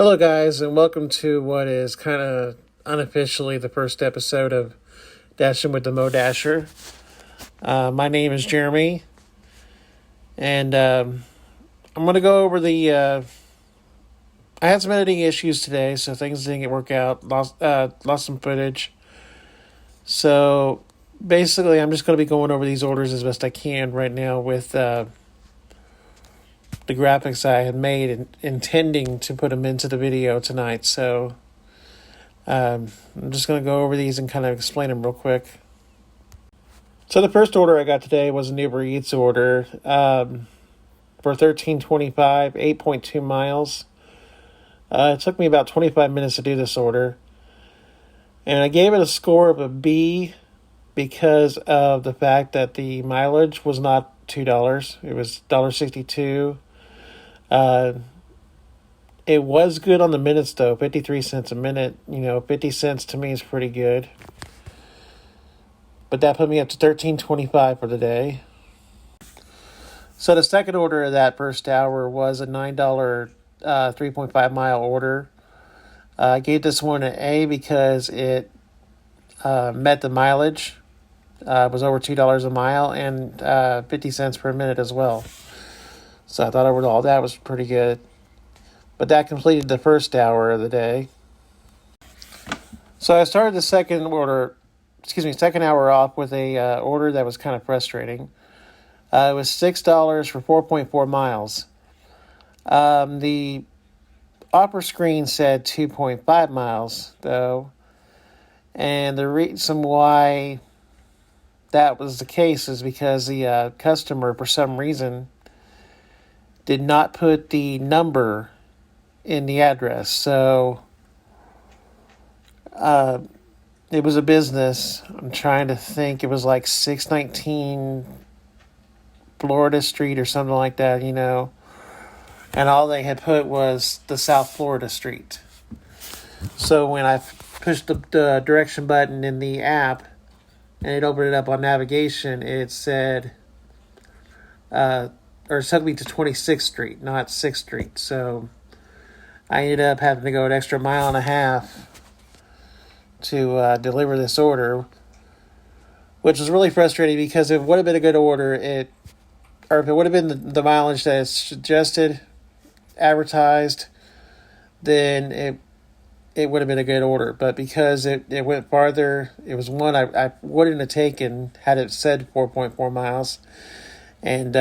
Hello, guys, and welcome to what is kind of unofficially the first episode of Dashin with the MODasher. My name is Jeremy, and I'm going to go over I had some editing issues today, so things didn't work out. Lost some footage. So basically, I'm just going to be going over these orders as best I can right now with the graphics I had made and intending to put them into the video tonight. So I'm just going to go over these and kind of explain them real quick. So the first order I got today was an Uber Eats order for $13.25, 8.2 miles. It took me about 25 minutes to do this order. And I gave it a score of a B because of the fact that the mileage was not $2. It was $1.62. It was good on the minutes though, 53 cents a minute. 50 cents to me is pretty good. But that put me up to $13.25 for the day. So the second order of that first hour was a $9 3.5 mile order. I gave this one an A because it met the mileage. It was over $2 a mile and 50 cents per minute as well. So I thought overall that was pretty good. But that completed the first hour of the day. So I started the second hour off with a order that was kind of frustrating. It was $6 for 4.4 miles. The offer screen said 2.5 miles, though. And the reason why that was the case is because the customer, for some reason, did not put the number in the address. So it was a business. I'm trying to think. It was like 619 Florida Street or something like that, And all they had put was the South Florida Street. So when I pushed the direction button in the app and it opened it up on navigation, it said, it took me to 26th Street, not 6th Street. So I ended up having to go an extra mile and a half to deliver this order, which was really frustrating because if it would have been a good order, if it would have been the mileage that is suggested, advertised, then it would have been a good order. But because it went farther, it was one I wouldn't have taken had it said 4.4 miles. And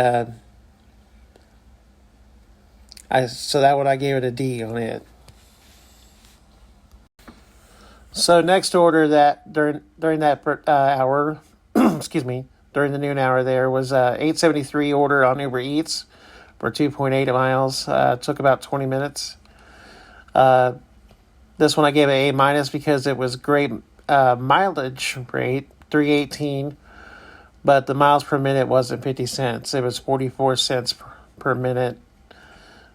that one I gave it a D on it. So next order that during that hour, during the noon hour there was a 873 order on Uber Eats for 2.8 miles. Took about 20 minutes. This one I gave an A- because it was great mileage rate, 318, but the miles per minute wasn't 50 cents. It was 44 cents per minute.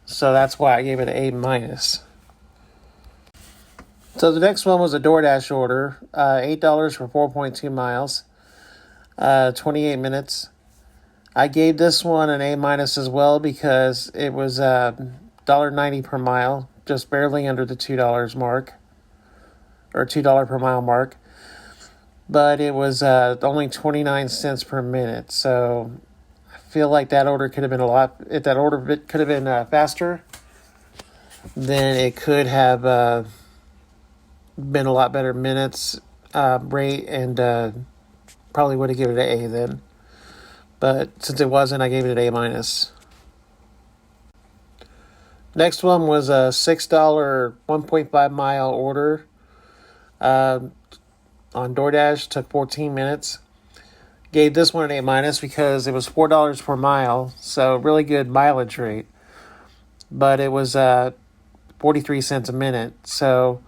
So that's why I gave it an A-. So the next one was a DoorDash order, $8 for 4.2 miles, 28 minutes. I gave this one an A- as well because it was $1.90 per mile, just barely under the $2 mark, or $2 per mile mark. But it was only 29 cents per minute. So I feel like that order could have been if that order could have been faster, then it could have been a lot better minutes rate, and probably would have given it an A then. But since it wasn't, I gave it an A-. Next one was a $6 1.5 mile order on DoorDash. Took 14 minutes. Gave this one an A- because it was $4 per mile, so really good mileage rate. But it was 43 cents a minute, so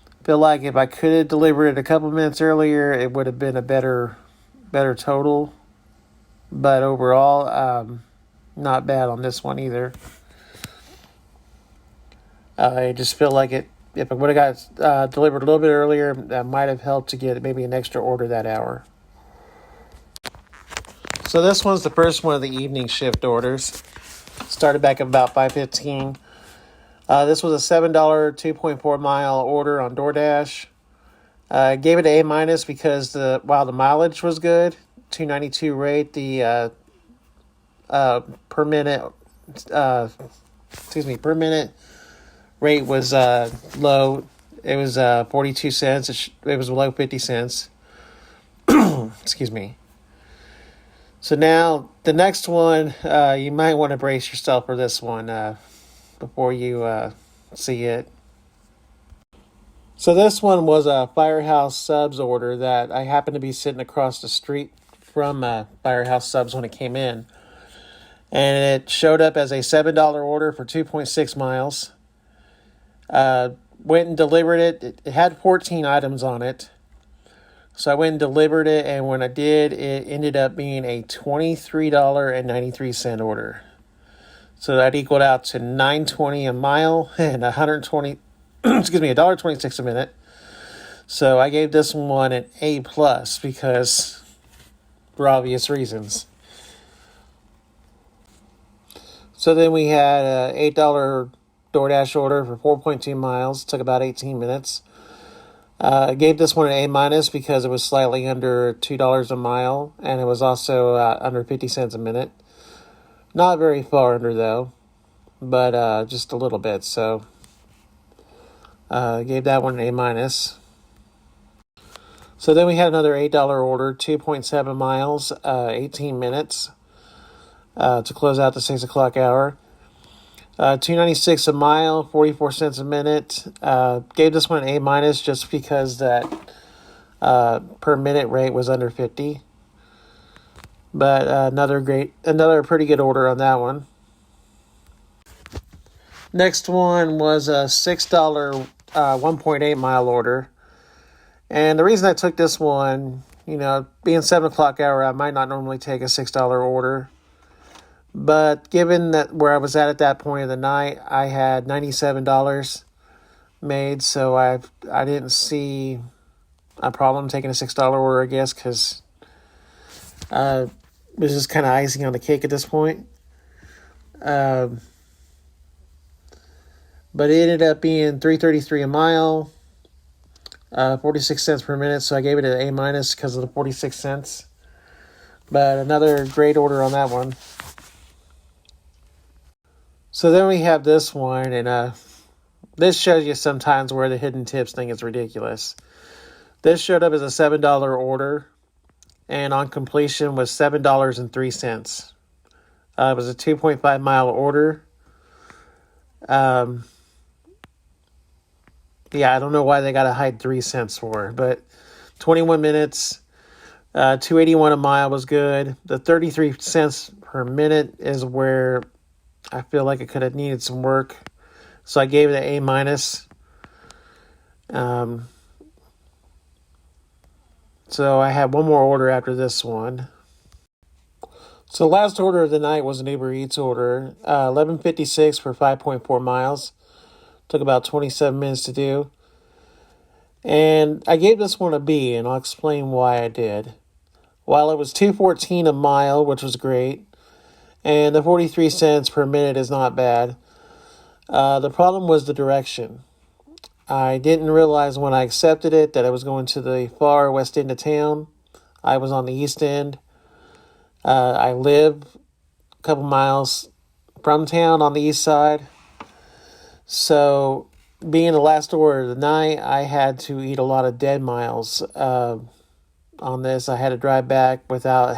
I feel like if I could have delivered it a couple minutes earlier, it would have been a better total. But overall, not bad on this one either. I just feel like if I would have got delivered a little bit earlier, that might have helped to get maybe an extra order that hour. So this one's the first one of the evening shift orders. Started back at about 5:15. This was a $7 2.4 mile order on DoorDash. Gave it an A minus because while the mileage was good, 292 rate, the per minute per minute rate was low. It was 42 cents. It was below 50 cents. Excuse me. So now the next one, you might want to brace yourself for this one before you see it. So this one was a Firehouse Subs order that I happened to be sitting across the street from Firehouse Subs when it came in. And it showed up as a $7 order for 2.6 miles. Went and delivered it. It had 14 items on it. So I went and delivered it, and when I did, it ended up being a $23.93 order. So that equaled out to $9.20 a mile and $1.26 a minute. So I gave this one an A plus because for obvious reasons. So then we had an $8 DoorDash order for 4.2 miles. Took about 18 minutes. I gave this one an A minus because it was slightly under $2 a mile, and it was also under 50 cents a minute. Not very far under, though, but just a little bit. So gave that one an A minus. So then we had another $8 order, 2.7 miles, 18 minutes to close out the 6 o'clock hour. $2.96 a mile, 44 cents a minute. Gave this one an A minus just because that per minute rate was under 50. But another pretty good order on that one. Next one was a $6 1.8 mile order. And the reason I took this one, being 7 o'clock hour, I might not normally take a $6 order. But given that where I was at that point of the night, I had $97 made, so I didn't see a problem taking a $6 order, I guess, because this is kind of icing on the cake at this point. But it ended up being $3.33 a mile, 46 cents per minute, so I gave it an A minus because of the 46 cents. But another great order on that one. So then we have this one, and this shows you sometimes where the hidden tips thing is ridiculous. This showed up as a $7 order, and on completion was $7.03. It was a 2.5 mile order. Yeah, I don't know why they got to hide 3 cents for, but 21 minutes, $2.81 a mile was good. The 33 cents per minute is where I feel like it could have needed some work. So I gave it an A minus. So I had one more order after this one. So last order of the night was an Uber Eats order. $11.56 for 5.4 miles. Took about 27 minutes to do. And I gave this one a B, and I'll explain why I did. While it was $2.14 a mile, which was great, and the 43 cents per minute is not bad, the problem was the direction. I didn't realize when I accepted it that I was going to the far west end of town. I was on the east end. I live a couple miles from town on the east side. So, being the last order of the night, I had to eat a lot of dead miles on this. I had to drive back without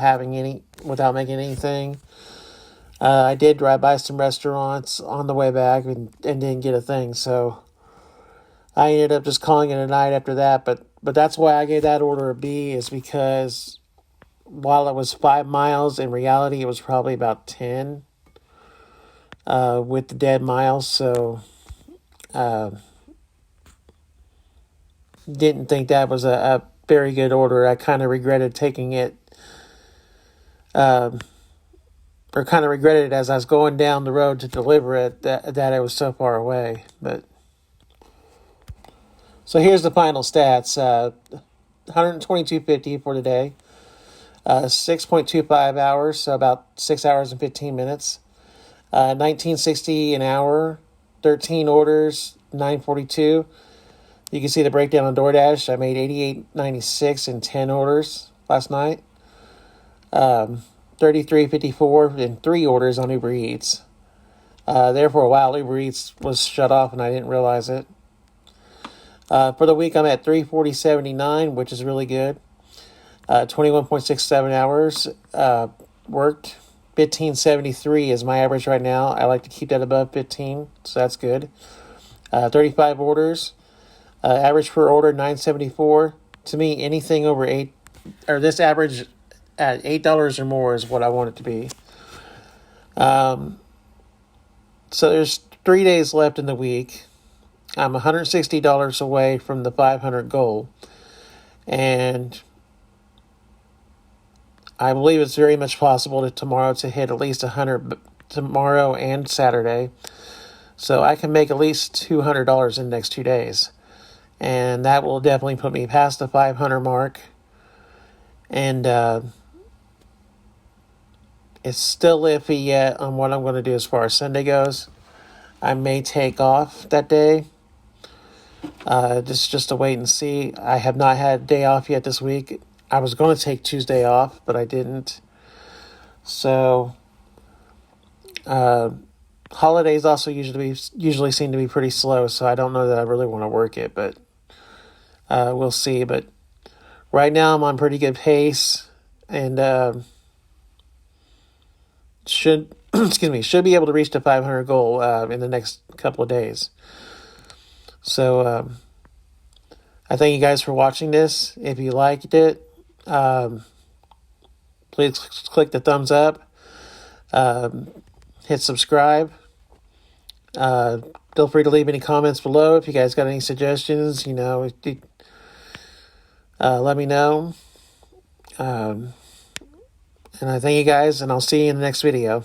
making anything. I did drive by some restaurants on the way back and didn't get a thing. So, I ended up just calling it a night after that. But that's why I gave that order a B, is because while it was 5 miles, in reality it was probably about 10 with the dead miles. So, didn't think that was a very good order. I kind of regretted taking it, or kind of regretted it as I was going down the road to deliver it, that it was so far away. But so here's the final stats. 122.50 for today. 6.25 hours, so about 6 hours and 15 minutes. $19.60 an hour 13 orders, $9.42. You can see the breakdown on DoorDash. I made $88.96 in 10 orders last night. $33.54 in 3 orders on Uber Eats. There for a while, Uber Eats was shut off and I didn't realize it. For the week, I'm at $340.79, which is really good. 21.67 hours worked. 15.73 is my average right now. I like to keep that above 15, so that's good. 35 orders. Average per order, $9.74. To me, anything over this average at $8 or more is what I want it to be. So there's 3 days left in the week. I'm $160 away from the 500 goal. And I believe it's very much possible tomorrow to hit at least 100 tomorrow and Saturday. So I can make at least $200 in the next 2 days. And that will definitely put me past the 500 mark. And it's still iffy yet on what I'm going to do as far as Sunday goes. I may take off that day. Just to wait and see. I have not had a day off yet this week. I was going to take Tuesday off, but I didn't. So, holidays also usually seem to be pretty slow, so I don't know that I really want to work it, but we'll see. But right now I'm on pretty good pace, and should be able to reach the 500 goal in the next couple of days. So I thank you guys for watching this. If you liked it, please click the thumbs up. Hit subscribe. Feel free to leave any comments below if you guys got any suggestions. Let me know. And I thank you guys, and I'll see you in the next video.